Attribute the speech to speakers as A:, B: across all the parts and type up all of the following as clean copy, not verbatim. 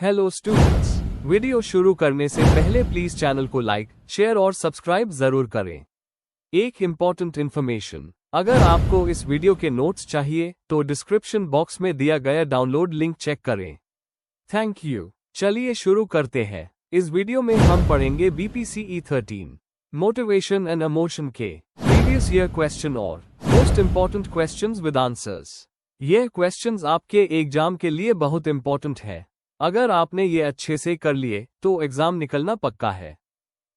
A: Hello students, video शुरू करने से पहले प्लीज चैनल को लाइक, शेयर और सब्सक्राइब जरूर करें। एक इम्पॉर्टेंट इन्फॉर्मेशन, अगर आपको इस वीडियो के नोट्स चाहिए तो डिस्क्रिप्शन बॉक्स में दिया गया डाउनलोड लिंक चेक करें। Thank you. चलिए शुरू करते हैं। इस वीडियो में हम पढ़ेंगे BPCE 13 मोटिवेशन एंड इमोशन के प्रीवियस ईयर क्वेश्चन और most important questions with answers. यह क्वेश्चंस आपके एग्जाम के लिए बहुत इम्पॉर्टेंट है। अगर आपने ये अच्छे से कर लिए तो एग्जाम निकलना पक्का है।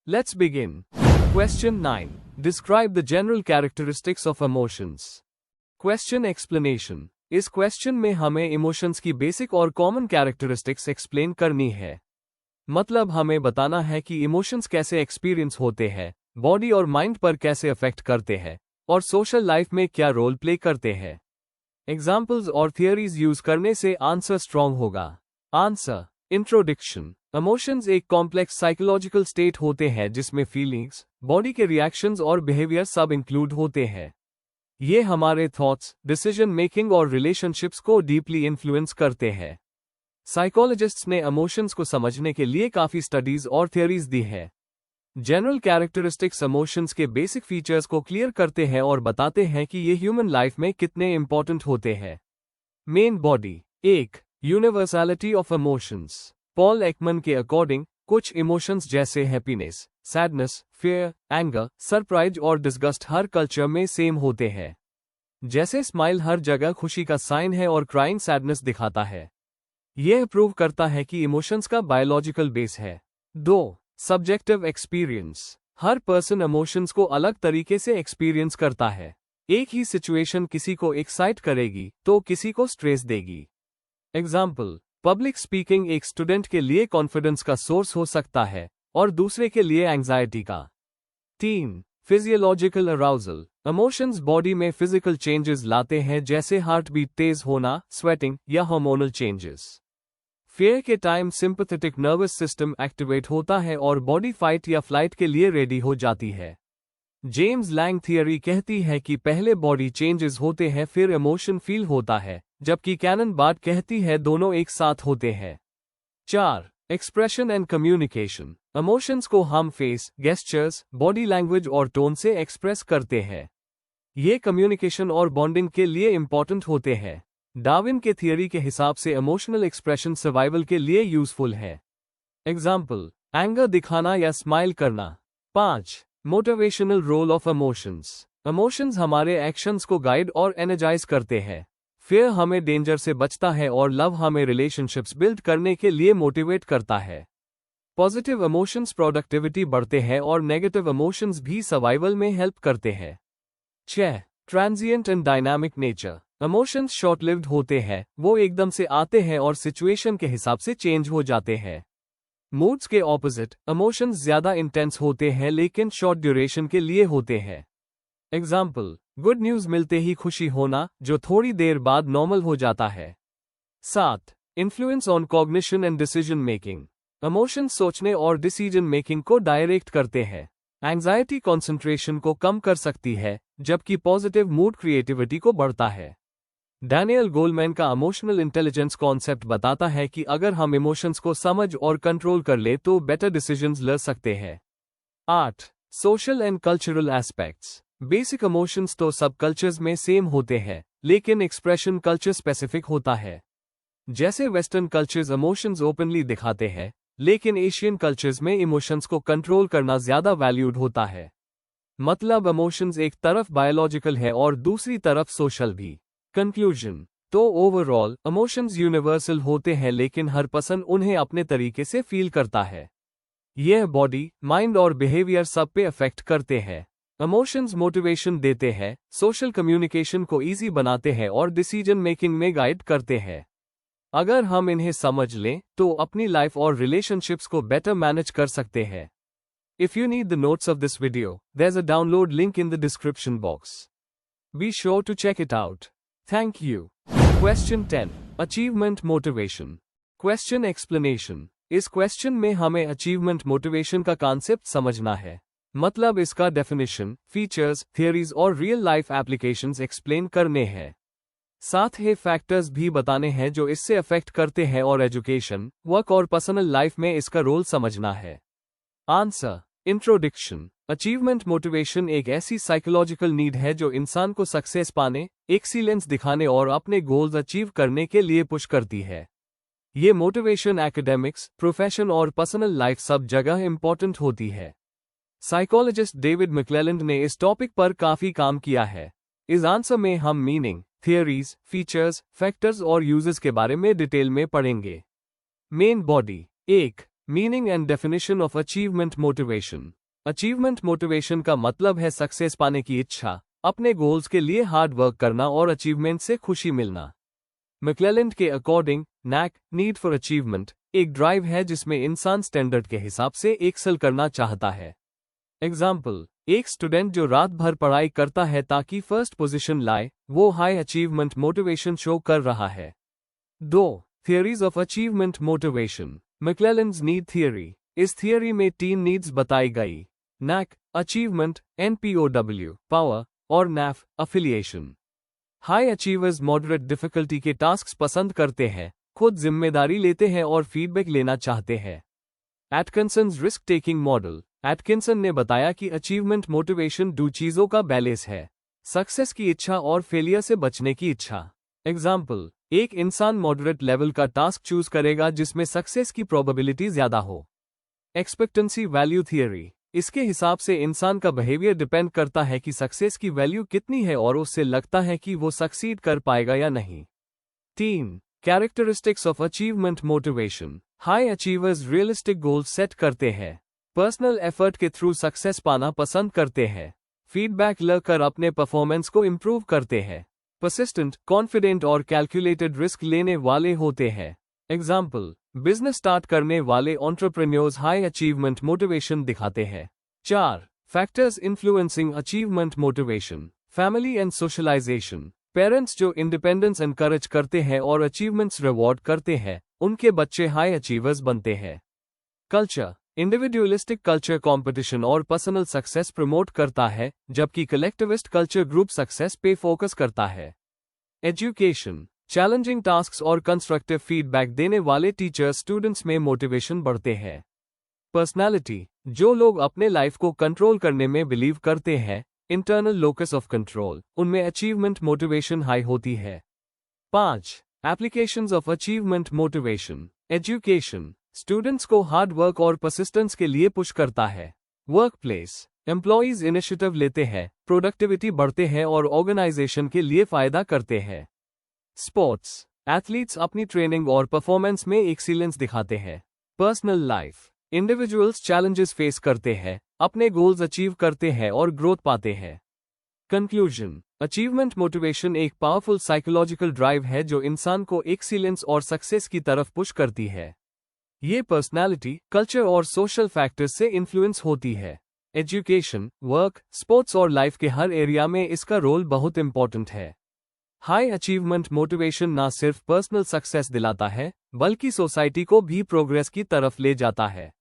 A: Let's begin. Question 9, describe the general characteristics of emotions. Question explanation. इस क्वेश्चन में हमें इमोशंस की बेसिक और कॉमन कैरेक्टरिस्टिक्स एक्सप्लेन करनी है। मतलब हमें बताना है कि इमोशंस कैसे एक्सपीरियंस होते हैं, बॉडी और माइंड पर कैसे अफेक्ट करते हैं और सोशल लाइफ में क्या रोल प्ले करते हैं। एग्जाम्पल्स और थियरीज यूज करने से आंसर स्ट्रॉन्ग होगा। आंसर। इंट्रोडक्शन। इमोशंस एक कॉम्प्लेक्स साइकोलॉजिकल स्टेट होते हैं जिसमें फीलिंग्स, बॉडी के रिएक्शंस और बिहेवियर सब इंक्लूड होते हैं। ये हमारे थॉट्स, डिसीजन मेकिंग और रिलेशनशिप्स को डीपली इन्फ्लुएंस करते हैं। साइकोलॉजिस्ट्स ने इमोशंस को समझने के लिए काफी स्टडीज और थियरीज दी है। जनरल कैरेक्टरिस्टिक्स इमोशंस के बेसिक फीचर्स को क्लियर करते हैं और बताते हैं कि ये ह्यूमन लाइफ में कितने इंपॉर्टेंट होते हैं। Main body. 1. Universality of emotions. Paul Ekman के अकॉर्डिंग कुछ इमोशंस जैसे happiness, sadness, fear, anger, surprise और डिस्गस्ट हर कल्चर में सेम होते हैं। जैसे स्माइल हर जगह खुशी का साइन है और क्राइंग सैडनेस दिखाता है। यह प्रूव करता है कि इमोशंस का बायोलॉजिकल बेस है। 2. Subjective experience. हर पर्सन इमोशंस को अलग तरीके से एक्सपीरियंस करता है। एक ही सिचुएशन किसी को एक्साइट करेगी तो किसी को स्ट्रेस देगी। एग्जाम्पल, पब्लिक स्पीकिंग एक स्टूडेंट के लिए कॉन्फिडेंस का सोर्स हो सकता है और दूसरे के लिए एंजाइटी का। 3. Physiological arousal. इमोशंस बॉडी में फिजिकल चेंजेस लाते हैं जैसे हार्ट बीट तेज होना, स्वेटिंग या हार्मोनल चेंजेस। फियर के time sympathetic nervous system activate होता है और बॉडी फाइट या फ्लाइट के लिए रेडी हो जाती है। जेम्स लैंग थियरी कहती है कि पहले बॉडी चेंजेस होते हैं फिर इमोशन फील होता है, जबकि कैनन बार्ट कहती है दोनों एक साथ होते हैं। 4. Expression and communication. इमोशंस को हम फेस, गेस्चर्स, बॉडी लैंग्वेज और टोन से एक्सप्रेस करते हैं। ये कम्युनिकेशन और बॉन्डिंग के लिए इंपॉर्टेंट होते हैं। डार्विन के थियरी के हिसाब से इमोशनल एक्सप्रेशन सर्वाइवल के लिए यूजफुल है। एग्जाम्पल, एंगर दिखाना या स्माइल करना। 5. Motivational role of emotions. Emotions हमारे एक्शंस को गाइड और एनर्जाइज करते हैं। फियर हमें डेंजर से बचता है और लव हमें रिलेशनशिप्स बिल्ड करने के लिए मोटिवेट करता है। पॉजिटिव इमोशंस प्रोडक्टिविटी बढ़ते हैं और नेगेटिव इमोशंस भी सर्वाइवल में हेल्प करते हैं। 6. Transient and dynamic nature. Emotions short lived होते हैं, वो एकदम से आते हैं और सिचुएशन के हिसाब से चेंज हो जाते हैं। मूड्स के ऑपोजिट, इमोशंस ज्यादा इंटेंस होते हैं लेकिन शॉर्ट ड्यूरेशन के लिए होते हैं। एग्जाम्पल, गुड न्यूज मिलते ही खुशी होना, जो थोड़ी देर बाद नॉर्मल हो जाता है। 7. Influence on cognition and decision making. Emotions सोचने और डिसीजन मेकिंग को डायरेक्ट करते हैं। एंजाइटी कंसंट्रेशन को कम कर सकती है, जबकि पॉजिटिव मूड क्रिएटिविटी को बढ़ता है। डैनियल गोलमैन का इमोशनल इंटेलिजेंस कॉन्सेप्ट बताता है कि अगर हम इमोशंस को समझ और कंट्रोल कर ले तो बेटर डिसीजंस ले सकते हैं। 8. Social and cultural aspects. Basic emotions तो सब कल्चर्स में सेम होते हैं, लेकिन एक्सप्रेशन कल्चर स्पेसिफिक होता है। जैसे वेस्टर्न कल्चर्स इमोशंस ओपनली दिखाते हैं, लेकिन एशियन कल्चर्स में इमोशंस को कंट्रोल करना ज्यादा वैल्यूड होता है। मतलब इमोशंस एक तरफ बायोलॉजिकल है और दूसरी तरफ सोशल भी। कंक्लूजन। तो ओवरऑल इमोशंस यूनिवर्सल होते हैं लेकिन हर पर्सन उन्हें अपने तरीके से फील करता है। यह बॉडी, माइंड और बिहेवियर सब पे अफेक्ट करते हैं। इमोशंस मोटिवेशन देते हैं, सोशल कम्युनिकेशन को इजी बनाते हैं और डिसीजन मेकिंग में गाइड करते हैं। अगर हम इन्हें समझ लें तो अपनी लाइफ और रिलेशनशिप्स को बेटर मैनेज कर सकते हैं। If you need the notes of this video, there is a download link in the description box. Be sure to check it out. Thank you. Question 10, achievement motivation. Question explanation. इस क्वेश्चन में हमें achievement motivation का concept समझना है। मतलब इसका definition, features, theories और रियल लाइफ एप्लीकेशंस एक्सप्लेन करने हैं। साथ ही फैक्टर्स भी बताने हैं जो इससे अफेक्ट करते हैं और एजुकेशन, वर्क और पर्सनल लाइफ में इसका रोल समझना है। आंसर। इंट्रोडक्शन। अचीवमेंट मोटिवेशन एक ऐसी साइकोलॉजिकल नीड है जो इंसान को सक्सेस पाने, एक्सीलेंस दिखाने और अपने गोल्स अचीव करने के लिए पुश करती है। ये मोटिवेशन एकेडमिक्स, प्रोफेशन और पर्सनल लाइफ सब जगह इंपॉर्टेंट होती है। साइकोलॉजिस्ट डेविड मैक्लेलैंड ने इस टॉपिक पर काफी काम किया है। इस आंसर में हम मीनिंग, थियरीज, फीचर्स, फैक्टर्स और यूजेस के बारे में डिटेल में पढ़ेंगे। Main body. 1. Meaning and definition of achievement motivation. Achievement motivation का मतलब है सक्सेस पाने की इच्छा, अपने गोल्स के लिए हार्ड वर्क करना और अचीवमेंट से खुशी मिलना। मैक्लेलैंड के according, nAch, need for achievement, एक ड्राइव है जिसमें इंसान स्टैंडर्ड के हिसाब से एक्सेल करना चाहता है। एग्जाम्पल, एक स्टूडेंट जो रात भर पढ़ाई करता है ताकि फर्स्ट पोजीशन लाए, वो हाई अचीवमेंट मोटिवेशन शो कर रहा है। 2. Theories of achievement motivation. McClelland's need theory. इस थियरी में 3 नीड्स बताई गई: नैक, अचीवमेंट, NPOW, पावर, और NAF, affiliation. High achievers moderate difficulty के टास्क पसंद करते हैं, खुद जिम्मेदारी लेते हैं और फीडबैक लेना चाहते हैं। एटकिंसन्स रिस्क टेकिंग मॉडल। एटकिंसन ने बताया कि अचीवमेंट मोटिवेशन 2 चीजों का बैलेंस है: सक्सेस की इच्छा और फेलियर से बचने की इच्छा। एग्जाम्पल, एक इंसान मॉडरेट लेवल का टास्क चूज करेगा जिसमें सक्सेस की प्रोबेबिलिटी ज्यादा हो। Expectancy value theory. इसके हिसाब से इंसान का बिहेवियर डिपेंड करता है कि सक्सेस की वैल्यू कितनी है और उससे लगता है कि वो सक्सीड कर पाएगा या नहीं। 3. Characteristics of achievement motivation. High achievers realistic goals set करते हैं, पर्सनल एफर्ट के थ्रू सक्सेस पाना पसंद करते हैं, फीडबैक लेकर अपने परफॉर्मेंस को इम्प्रूव करते हैं, परसिस्टेंट, कॉन्फिडेंट और कैलकुलेटेड रिस्क लेने वाले होते हैं। एग्जाम्पल, बिजनेस स्टार्ट करने वाले एंटरप्रेन्योर्स हाई अचीवमेंट मोटिवेशन दिखाते हैं। 4. Factors influencing achievement motivation. Family and socialization. Parents जो इंडिपेंडेंस एनकरेज करते हैं और अचीवमेंट्स रिवॉर्ड करते हैं, उनके बच्चे हाई अचीवर्स बनते हैं। कल्चर। इंडिविजुअलिस्टिक कल्चर कंपटीशन और पर्सनल सक्सेस प्रमोट करता है, जबकि कलेक्टिविस्ट कल्चर ग्रुप सक्सेस पे फोकस करता है। एजुकेशन। चैलेंजिंग टास्क्स और कंस्ट्रक्टिव फीडबैक देने वाले टीचर्स स्टूडेंट्स में मोटिवेशन बढ़ते हैं। पर्सनालिटी। जो लोग अपने लाइफ को कंट्रोल करने में बिलीव करते हैं, इंटरनल लोकस ऑफ कंट्रोल, उनमें अचीवमेंट मोटिवेशन हाई होती है। 5. Applications of achievement motivation. Education students को हार्ड वर्क और परसिस्टेंस के लिए पुश करता है। Work place. एम्प्लॉइज इनिशिएटिव लेते हैं, प्रोडक्टिविटी बढ़ते हैं और ऑर्गेनाइजेशन के लिए फायदा करते हैं। स्पोर्ट्स। एथलीट्स अपनी ट्रेनिंग और परफॉर्मेंस में एक्सीलेंस दिखाते हैं। Personal life. Individuals challenges face करते हैं, अपने गोल्स अचीव करते हैं और ग्रोथ पाते हैं। कंक्लूजन। अचीवमेंट मोटिवेशन एक पावरफुल साइकोलॉजिकल ड्राइव है जो इंसान को एक्सीलेंस और सक्सेस की तरफ पुश करती है। ये पर्सनालिटी, कल्चर और सोशल फैक्टर्स से इन्फ्लुएंस होती है। एजुकेशन, वर्क, स्पोर्ट्स और लाइफ के हर एरिया में इसका रोल बहुत इंपॉर्टेंट है। हाई अचीवमेंट मोटिवेशन ना सिर्फ पर्सनल सक्सेस दिलाता है, बल्कि सोसाइटी को भी प्रोग्रेस की तरफ ले जाता है।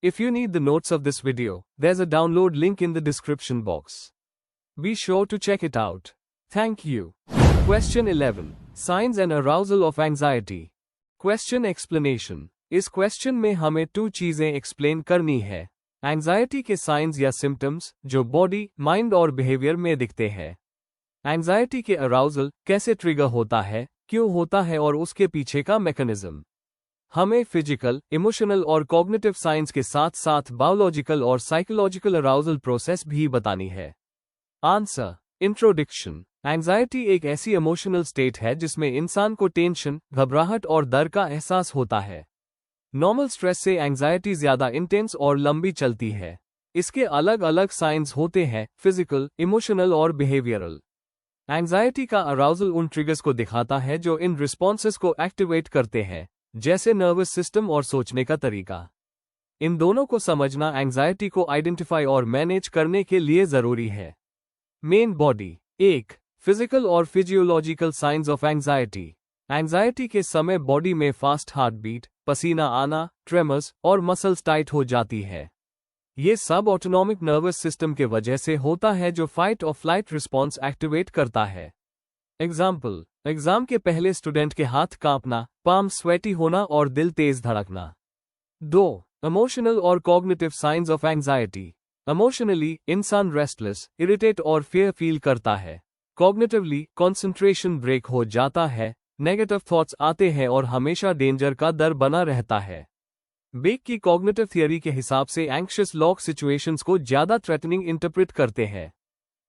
A: If you need the notes of this video, there's a download link in the description box. Be sure to check it out. Thank you. Question 11. Signs and arousal of anxiety. Question explanation. इस क्वेश्चन में हमें 2 चीजें explain करनी है: anxiety के science या symptoms जो बॉडी, माइंड और बिहेवियर में दिखते हैं। एंजाइटी के अराउजल कैसे ट्रिगर होता है, क्यों होता है और उसके पीछे का मैकेनिज्म। हमें फिजिकल, इमोशनल और कॉग्निटिव साइंस के साथ साथ बायोलॉजिकल और साइकोलॉजिकल अराउजल प्रोसेस भी बतानी है। आंसर। इंट्रोडक्शन। एंजाइटी एक ऐसी इमोशनल स्टेट है जिसमें इंसान को टेंशन, घबराहट और डर का एहसास होता है। नॉर्मल स्ट्रेस से एंजाइटी ज्यादा इंटेंस और लंबी चलती है। इसके अलग अलग साइंस होते हैं: फिजिकल, इमोशनल और बिहेवियरल। एंजाइटी का अराउजल उन ट्रिगर्स को दिखाता है जो इन रिस्पॉन्सेस को एक्टिवेट करते हैं, जैसे नर्वस सिस्टम और सोचने का तरीका। इन दोनों को समझना एंजाइटी को आइडेंटिफाई और मैनेज करने के लिए जरूरी है। Main body. 1. फिजिकल और physiological science of anxiety. Anxiety के समय बॉडी में फास्ट हार्ट बीट, पसीना आना, ट्रेमर्स और मसल्स टाइट हो जाती है। ये सब ऑटोनॉमिक नर्वस सिस्टम के वजह से होता है जो फाइट और फ्लाइट रिस्पॉन्स एक्टिवेट करता है। एग्जाम्पल, एग्जाम के पहले स्टूडेंट के हाथ कांपना, पाम स्वेटी होना और दिल तेज धड़कना। 2. इमोशनल और cognitive science of anxiety. Emotionally इंसान रेस्टलेस, इरिटेट और फियर फील करता है। कॉग्निटिवली कंसंट्रेशन ब्रेक हो जाता है, नेगेटिव थॉट्स आते हैं और हमेशा डेंजर का डर बना रहता है। बेक की कॉग्निटिव थियरी के हिसाब से एंग्शियस लोग सिचुएशंस को ज्यादा थ्रेटनिंग इंटरप्रेट करते हैं।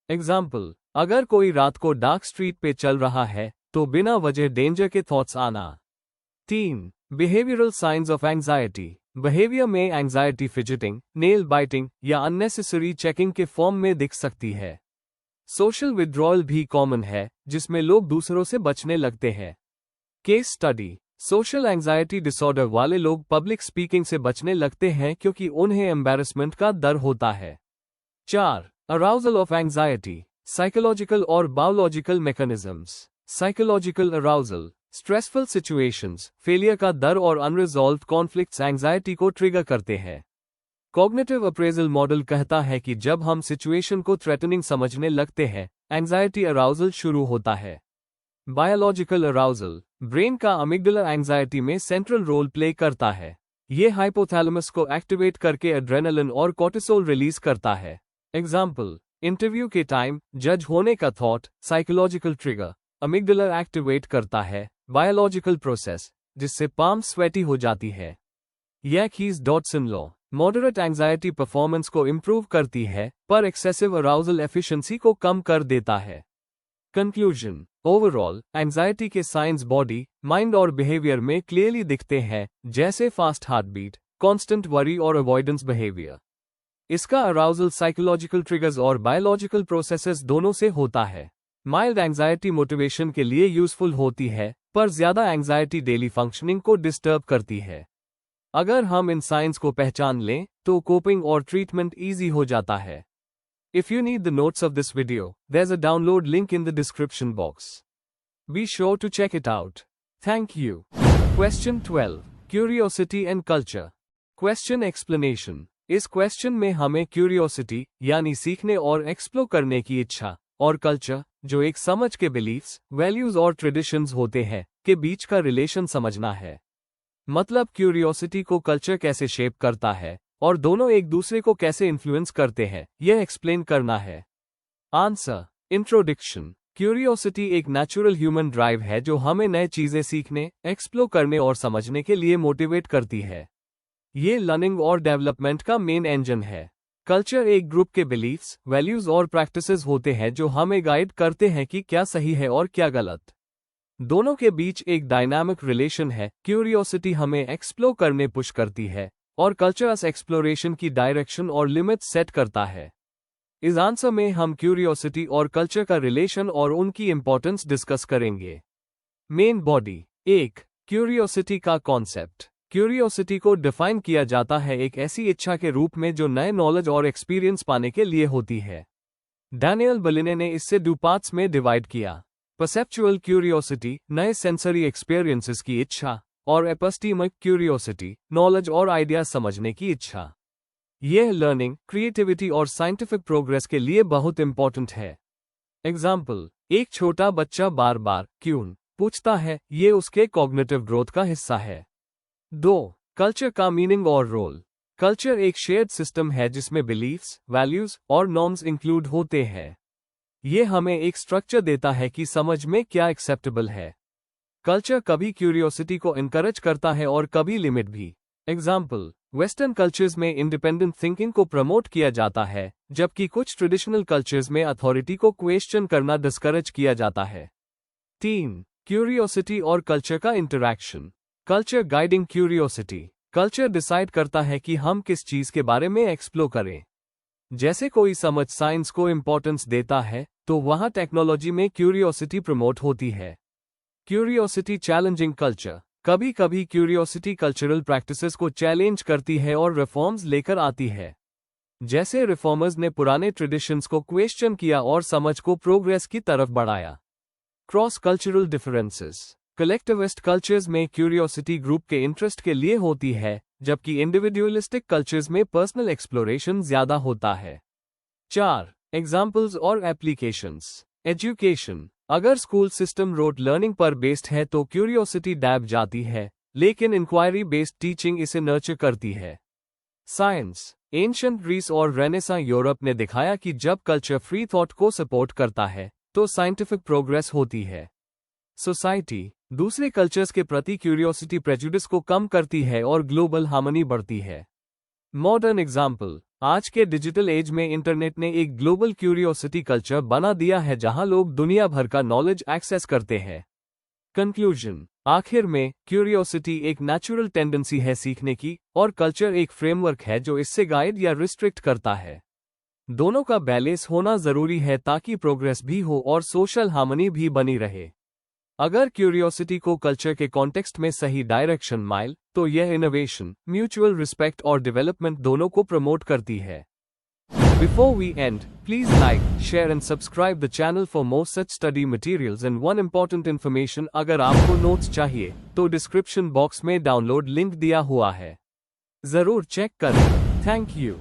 A: एग्जाम्पल, अगर कोई रात को डार्क स्ट्रीट पे चल रहा है तो बिना वजह डेंजर के थॉट्स आना। 3. Behavioural science of anxiety. Behaviour में एंजाइटी फिजिटिंग, नेल बाइटिंग या अननेसेसरी चेकिंग के फॉर्म में दिख सकती है। सोशल विड्रॉल भी कॉमन है, जिसमें लोग दूसरों से बचने लगते हैं। Case study, social anxiety disorder वाले लोग पब्लिक स्पीकिंग से बचने लगते हैं क्योंकि उन्हें एम्बैरेसमेंट का डर होता है। 4. Arousal of anxiety. साइकोलॉजिकल और biological mechanisms. Psychological arousal, stressful situations, failure का डर और अनरिजॉल्व्ड कॉन्फ्लिक्ट्स एंजाइटी को ट्रिगर करते हैं। कॉग्निटिव अप्रेजल मॉडल कहता है कि जब हम सिचुएशन को थ्रेटनिंग समझने लगते हैं, एंजाइटी अराउजल शुरू होता है। बायोलॉजिकल अराउजल, ब्रेन का अमिगडाला एंजाइटी में सेंट्रल रोल प्ले करता है। ये हाइपोथैलेमस को एक्टिवेट करके एड्रेनालिन और कोर्टिसोल रिलीज करता है। एग्जाम्पल, इंटरव्यू के टाइम जज होने का thought, psychological trigger, amygdala activate करता है, बायोलॉजिकल प्रोसेस, जिससे पाम स्वेटी हो जाती है। याकीज-डॉटसन लॉ, मॉडरेट एंजाइटी परफॉर्मेंस को इंप्रूव करती है, पर एक्सेसिव अराउजल एफिशिएंसी को कम कर देता है। कंक्लूजन, ओवरऑल एंजाइटी के साइंस बॉडी, माइंड और बिहेवियर में क्लियरली दिखते हैं, जैसे fast heartbeat, constant worry और अवॉइडेंस बिहेवियर। इसका अराउजल साइकोलॉजिकल ट्रिगर्स और बायोलॉजिकल प्रोसेसेस दोनों से होता है। माइल्ड एंजाइटी मोटिवेशन के लिए यूजफुल होती है, पर ज्यादा एंजाइटी डेली फंक्शनिंग को डिस्टर्ब करती है। अगर हम इन साइंस को पहचान लें, तो कोपिंग और ट्रीटमेंट इजी हो जाता है। If you need the notes of this video, there's a download link in the description box. Be sure to check it out. Thank you. Question 12. Curiosity and culture. Question explanation. इस क्वेश्चन में हमें curiosity यानी सीखने और explore करने की इच्छा, और कल्चर जो एक समझ के बिलीफ्स, वैल्यूज और ट्रेडिशंस होते हैं, के बीच का रिलेशन समझना है। मतलब क्यूरियोसिटी को कल्चर कैसे शेप करता है और दोनों एक दूसरे को कैसे इन्फ्लुएंस करते हैं, यह एक्सप्लेन करना है। Answer, introduction. क्यूरियोसिटी एक नेचुरल ह्यूमन ड्राइव है जो हमें नए चीजें सीखने, एक्सप्लोर करने और समझने के लिए मोटिवेट करती है। ये लर्निंग और डेवलपमेंट का मेन इंजन है। कल्चर एक ग्रुप के बिलीफ्स, वैल्यूज और प्रैक्टिसेस होते हैं जो हमें गाइड करते हैं कि क्या सही है और क्या गलत। दोनों के बीच एक डायनामिक रिलेशन है। क्यूरियोसिटी हमें एक्सप्लोर करने पुश करती है और कल्चरस एक्सप्लोरेशन की डायरेक्शन और लिमिट सेट करता है। इस आंसर में हम क्यूरियोसिटी और कल्चर का रिलेशन और उनकी इंपॉर्टेंस डिस्कस करेंगे। Main body. 1. क्यूरियोसिटी का कॉन्सेप्ट। क्यूरियोसिटी को डिफाइन किया जाता है एक ऐसी इच्छा के रूप में जो नए नॉलेज और एक्सपीरियंस पाने के लिए होती है। डैनियल बलिने ने इससे 2 पार्ट्स में डिवाइड किया। परसेप्चुअल क्यूरियोसिटी, नए सेंसरी एक्सपीरियंसेस की इच्छा, और एपिस्टेमिक क्यूरियोसिटी, नॉलेज और आइडिया समझने की इच्छा। यह लर्निंग, क्रिएटिविटी और साइंटिफिक प्रोग्रेस के लिए बहुत इंपॉर्टेंट है। एग्जाम्पल, एक छोटा बच्चा बार बार क्यों पूछता है, ये उसके कॉग्निटिव ग्रोथ का हिस्सा है। 2. कल्चर का मीनिंग और रोल। कल्चर एक शेयर्ड सिस्टम है जिसमें बिलीफ्स, वैल्यूज और नॉर्म्स इंक्लूड होते हैं। ये हमें एक स्ट्रक्चर देता है कि समझ में क्या एक्सेप्टेबल है। कल्चर कभी क्यूरियोसिटी को इनकरेज करता है और कभी लिमिट भी। एग्जाम्पल, वेस्टर्न कल्चर्स में इंडिपेंडेंट थिंकिंग को प्रमोट किया जाता है, जबकि कुछ ट्रेडिशनल कल्चर्स में अथॉरिटी को क्वेश्चन करना डिस्करेज किया जाता है। 3. क्यूरियोसिटी और कल्चर का interaction. Culture guiding curiosity. Culture decide करता है कि हम किस चीज के बारे में एक्सप्लोर करें। जैसे कोई समझ साइंस को इंपॉर्टेंस देता है, तो वहां टेक्नोलॉजी में क्यूरियोसिटी प्रमोट होती है। Curiosity challenging culture. कभी कभी क्यूरियोसिटी कल्चरल प्रैक्टिसेस को चैलेंज करती है और रिफॉर्म्स लेकर आती है। जैसे रिफॉर्मर्स ने पुराने ट्रेडिशंस को क्वेश्चन किया और समझ को प्रोग्रेस की तरफ बढ़ाया। Cross cultural differences. Collectivist cultures में क्यूरियोसिटी ग्रुप के इंटरेस्ट के लिए होती है, जबकि इंडिविजुअलिस्टिक कल्चर्स में पर्सनल एक्सप्लोरेशन ज्यादा होता है। 4. एग्जाम्पल्स और एप्लीकेशंस। एजुकेशन। अगर स्कूल सिस्टम रोट लर्निंग पर बेस्ड है तो क्यूरियोसिटी डैब जाती है, लेकिन इंक्वायरी बेस्ड टीचिंग इसे नर्चर करती है। साइंस। एंशिएंट ग्रीस और रेनेसां यूरोप ने दिखाया कि जब कल्चर फ्री थॉट को सपोर्ट करता है तो साइंटिफिक प्रोग्रेस होती है। सोसाइटी। दूसरे कल्चर्स के प्रति क्यूरियोसिटी प्रेजुडिस को कम करती है और ग्लोबल हार्मनी बढ़ती है। Modern example. आज के डिजिटल एज में इंटरनेट ने एक ग्लोबल क्यूरियोसिटी कल्चर बना दिया है जहां लोग दुनिया भर का नॉलेज एक्सेस करते हैं। कंक्लूजन। आखिर में, क्यूरियोसिटी एक नेचुरल टेंडेंसी है सीखने की, और कल्चर एक फ्रेमवर्क है जो इससे गाइड या रिस्ट्रिक्ट करता है। दोनों का बैलेंस होना जरूरी है ताकि प्रोग्रेस भी हो और सोशल हार्मनी भी बनी रहे। अगर क्यूरियोसिटी को कल्चर के कॉन्टेक्स्ट में सही डायरेक्शन माइल, तो यह इनोवेशन, म्यूचुअल रिस्पेक्ट और डेवलपमेंट दोनों को प्रमोट करती है। Before we end, please like, share and subscribe the channel for more such study materials and one important information अगर आपको नोट्स चाहिए, तो डिस्क्रिप्शन बॉक्स में डाउनलोड लिंक दिया हुआ है। जरूर चेक करें। Thank you.